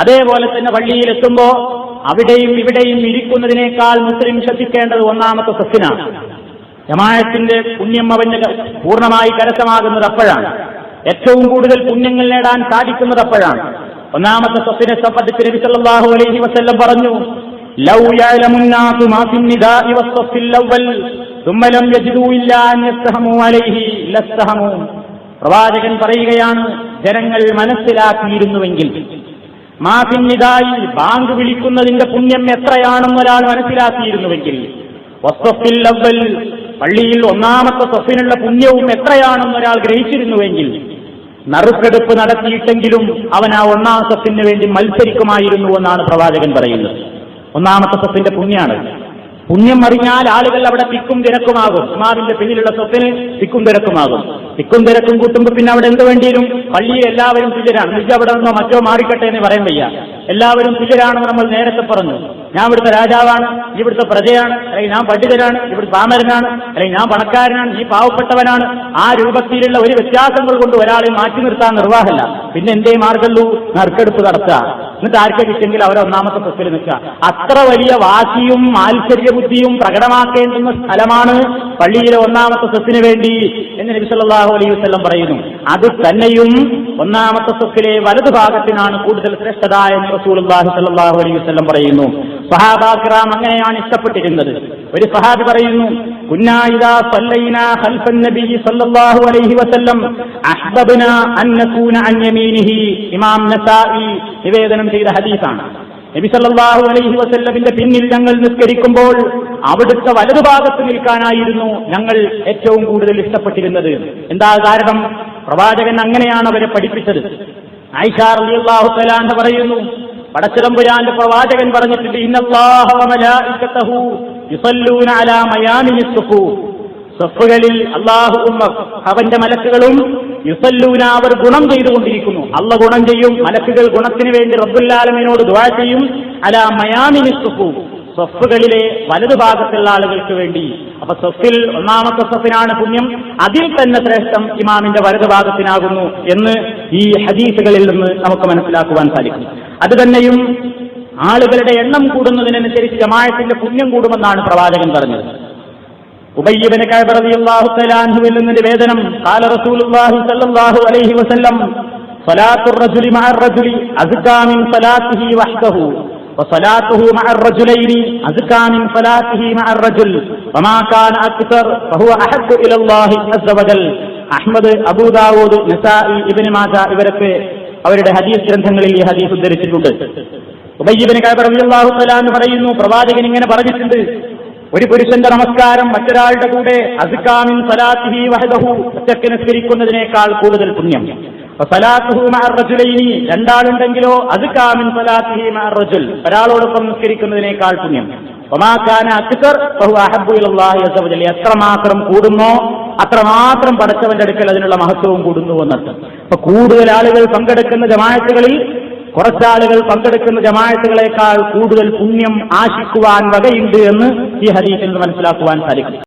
അതേപോലെ തന്നെ പള്ളിയിലെത്തുമ്പോ അവിടെയും ഇവിടെയും ഇരിക്കുന്നതിനേക്കാൾ മുസ്ലിം ശ്രദ്ധിക്കേണ്ടത് ഒന്നാമത്തെ സഫിനാണ്. ജമാഅത്തിന്റെ പുണ്യം അവന് പൂർണ്ണമായി കരസ്ഥമാകുന്നത് അപ്പോഴാണ്. ഏറ്റവും കൂടുതൽ പുണ്യങ്ങൾ നേടാൻ സാധിക്കുന്നത് അപ്പോഴാണ്. ഒന്നാമത്തെ സഫിനെ സംബന്ധിച്ച് നബി സല്ലല്ലാഹു അലൈഹി വസല്ലം പറഞ്ഞു, ലൗ യഅലമുന്നാസു മാ ഫിന്നിദാഇ വസ്സഫിൽ അവ്വൽ ثم لم يجدوا إلا أن يستهموا عليه لستهموا. പ്രവാചകൻ പറയുകയാണ്, ജനങ്ങൾ മനസ്സിലാക്കിയിരുന്നുവെങ്കിൽ മാ ഫിന്നിദാഇ ബാങ്ക് വിളിക്കുന്നതിന്റെ പുണ്യം എത്രയാണെന്ന് ഒരാൾ മനസ്സിലാക്കിയിരുന്നുവെങ്കിൽ, വസ്സഫിൽ അവ്വൽ പള്ളിയിൽ ഒന്നാമത്തെ സഫിനുള്ള പുണ്യവും എത്രയാണെന്ന് ഒരാൾ ഗ്രഹിച്ചിരുന്നുവെങ്കിൽ, നറുക്കെടുപ്പ് നടത്തിയിട്ടെങ്കിലും അവൻ ആ ഒന്നാം സഫിന് വേണ്ടി മത്സരിക്കുമായിരുന്നു എന്നാണ് പ്രവാചകൻ പറയുന്നത്. ഒന്നാമത്തെ സഫിന്റെ പുണ്യാണ്. പുണ്യം അറിഞ്ഞാൽ ആളുകൾ അവിടെ തിക്കും തിരക്കുമാകും. ഇമാമിന്റെ പിന്നിലുള്ള സഫിന് തിക്കും തിരക്കുമാകും. തിക്കും തിരക്കും കൂട്ടുമ്പോൾ പിന്നെ അവിടെ എന്ത് വേണ്ടിയും പള്ളിയിൽ എല്ലാവരും തുല്യരാണ്. നിജ അവിടെ നിന്നോ മറ്റോ മാറിക്കട്ടെ എന്ന് പറയാൻ വയ്യ. എല്ലാവരും തുല്യരാണെന്ന് നമ്മൾ നേരത്തെ പറഞ്ഞു. ഞാൻ ഇവിടുത്തെ രാജാവാണ്, നീ ഇവിടുത്തെ പ്രജയാണ്, അല്ലെങ്കിൽ ഞാൻ പണ്ഡിതനാണ്, ഇവിടുത്തെ പാമരനാണ്, അല്ലെങ്കിൽ ഞാൻ പണക്കാരനാണ്, നീ പാവപ്പെട്ടവനാണ്. ആ രൂപത്തിലുള്ള ഒരു വ്യത്യാസങ്ങൾ കൊണ്ട് ഒരാളെ മാറ്റി നിർത്താൻ നിർവാഹമല്ല. പിന്നെ എന്തേ മാർഗമുള്ളൂ? നറുക്കെടുപ്പ് നടത്തുക. എന്നിട്ട് ആർക്കെ കിട്ടിയെങ്കിൽ അവരെ ഒന്നാമത്തെ സഫിൽ നിൽക്കുക. അത്ര വലിയ വാശിയും മാത്സര്യബുദ്ധിയും പ്രകടമാക്കേണ്ടുന്ന സ്ഥലമാണ് പള്ളിയിലെ ഒന്നാമത്തെ സഫിന് വേണ്ടി എന്ന് നബി സല്ലല്ലാഹു അലൈഹി വസല്ലം പറയുന്നു. അത് തന്നെയും ഒന്നാമത്തെ സഫിലെ വലതുഭാഗത്തിനാണ് കൂടുതൽ ശ്രേഷ്ഠത എന്ന് റസൂലുള്ളാഹി സ്വല്ലല്ലാഹു അലൈഹി വസല്ലം പറയുന്നു. സഹാബാക്രാം അങ്ങനെയാണ് ഇഷ്ടപ്പെട്ടിരുന്നത്. ഒരു സഹാബി പറയുന്നു, കുന്നാ ഇദാ സല്ലൈനാ ഖൽഫൻ നബി സല്ലല്ലാഹു അലൈഹി വസല്ലം അഹ്ബബ്നാ അൻ നകൂന അൻ യമീനിഹി. ഇമാം നസാഇ നിവേദനം ചെയ്ത ഹദീസാണ്. നബി സല്ലല്ലാഹു അലൈഹി വസല്ലമിന്റെ പിന്നിൽ ഞങ്ങൾ നിസ്കരിക്കുമ്പോൾ അവിടുത്തെ വലതുഭാഗത്ത് നിൽക്കാനായിരുന്നു ഞങ്ങൾ ഏറ്റവും കൂടുതൽ ഇഷ്ടപ്പെട്ടിരുന്നത്. എന്താ കാരണം? പ്രവാചകൻ അങ്ങനെയാണ് അവരെ പഠിപ്പിച്ചത്. ആയിഷ റളിയല്ലാഹു തആല അൻഹ പറയുന്നു, പടച്ചതമ്പുരാന്റെ പ്രവാചകൻ പറഞ്ഞിട്ടുണ്ട്, ഇന്നല്ലാഹ വ മലായികതഹു യുസല്ലൂന അലാ മയാമിനിസ് സുഫൂഫ്. സഫുകളിൽ അല്ലാഹുവും അവന്റെ മലക്കുകളും യുസല്ലൂന അവർ ഗുണം ചെയ്തുകൊണ്ടിരിക്കുന്നു. അല്ലാഹു ഗുണം ചെയ്യും, മലക്കുകൾ ഗുണത്തിന് വേണ്ടി റബ്ബുൽ ആലമീനോട് ദുആ ചെയ്യും. അലാ മയാമിനിസ് സുഫൂഫ്, സഫുകളിലെ വലതുഭാഗത്തുള്ള ആളുകൾക്ക് വേണ്ടി. അപ്പൊ സഫിൽ ഒന്നാമത്തെ സഫിനാണ് പുണ്യം. അതിൽ തന്നെ ശ്രേഷ്ഠം ഇമാമിന്റെ വലതുഭാഗത്തിനാകുന്നു എന്ന് ഈ ഹദീസുകളിൽ നിന്ന് നമുക്ക് മനസ്സിലാക്കുവാൻ സാധിക്കും. അത് തന്നെയും ആളുകളുടെ എണ്ണം കൂടുന്നതിനനുസരിച്ച് ജമാഅത്തിന്റെ പുണ്യം കൂടുമെന്നാണ് പ്രവാചകൻ പറഞ്ഞത്. ഉബയ്യ് ഇബ്നു കഅബ് റളിയല്ലാഹു തആല അൻഹുവിൽ നിന്ന് നിവേദനം, ഖാല റസൂലുള്ളാഹി സ്വല്ലല്ലാഹു അലൈഹി വസല്ലം, സ്വലാത്തുർ റജുലി മഅർ റജുലി അസ്കാ മിൻ സ്വലാത്തിഹി വഹ്ദഹു വസലാത്തുഹു മഅർ റജുലൈനി അസ്കാ മിൻ സ്വലാത്തിഹി മഅർ റജുൽ വമാ കാന അക്തർ ഫഹുവ അഹബ്ബു ഇലല്ലാഹി അസ്സ വജൽ. അഹ്മദ്, അബൂ ദാവൂദ്, നസാഇ, ഇബ്നു മാജ ഇവരൊക്കെ അവരുടെ ഹദീസ് ഗ്രന്ഥങ്ങളിൽ ഈ ഹദീസ് ഉദ്ധരിച്ചിട്ടുണ്ട്. ഉബയ്യ് ഇബ്നു കഅബ് റളിയല്ലാഹു തആല അൻഹു പറയുന്നു, പ്രവാചകൻ ഇങ്ങനെ പറഞ്ഞിട്ടുണ്ട്, ഒരു പുരുഷന്റെ നമസ്കാരം മറ്റൊരാളുടെ കൂടെ അസ്കാ മിൻ സ്വലാത്തിഹി വഹദഹു, ഒറ്റയ്ക്ക് നിസ്കരിക്കുന്നതിനേക്കാൾ കൂടുതൽ പുണ്യം. വസലാത്തുഹു മഅർ റജുലൈനി, രണ്ടാളുണ്ടെങ്കിലോ അസ്കാ മിൻ സ്വലാത്തിഹി മഅർ റജുൽ, ഒരാളോടൊപ്പം നിസ്കരിക്കുന്നതിനേക്കാൾ പുണ്യം. വമാ കാന അക്തർ ഫഹുവ അഹബ്ബു ഇലല്ലാഹി അസ്സ വജൽ, എത്രമാത്രം കൂടുന്നോ അത്രമാത്രം പടച്ചവന്റെ അടുക്കൽ അതിനുള്ള മഹത്വവും കൂടുന്നു എന്നർത്ഥം. അപ്പൊ കൂടുതൽ ആളുകൾ പങ്കെടുക്കുന്ന ജമാഅത്തുകളിൽ കുറച്ചാളുകൾ പങ്കെടുക്കുന്ന ജമാഅത്തുകളെക്കാൾ കൂടുതൽ പുണ്യം ആശിക്കുവാൻ വകയുണ്ട് എന്ന് ഈ ഹദീസിൽ നിന്ന് മനസ്സിലാക്കുവാൻ സാധിക്കും.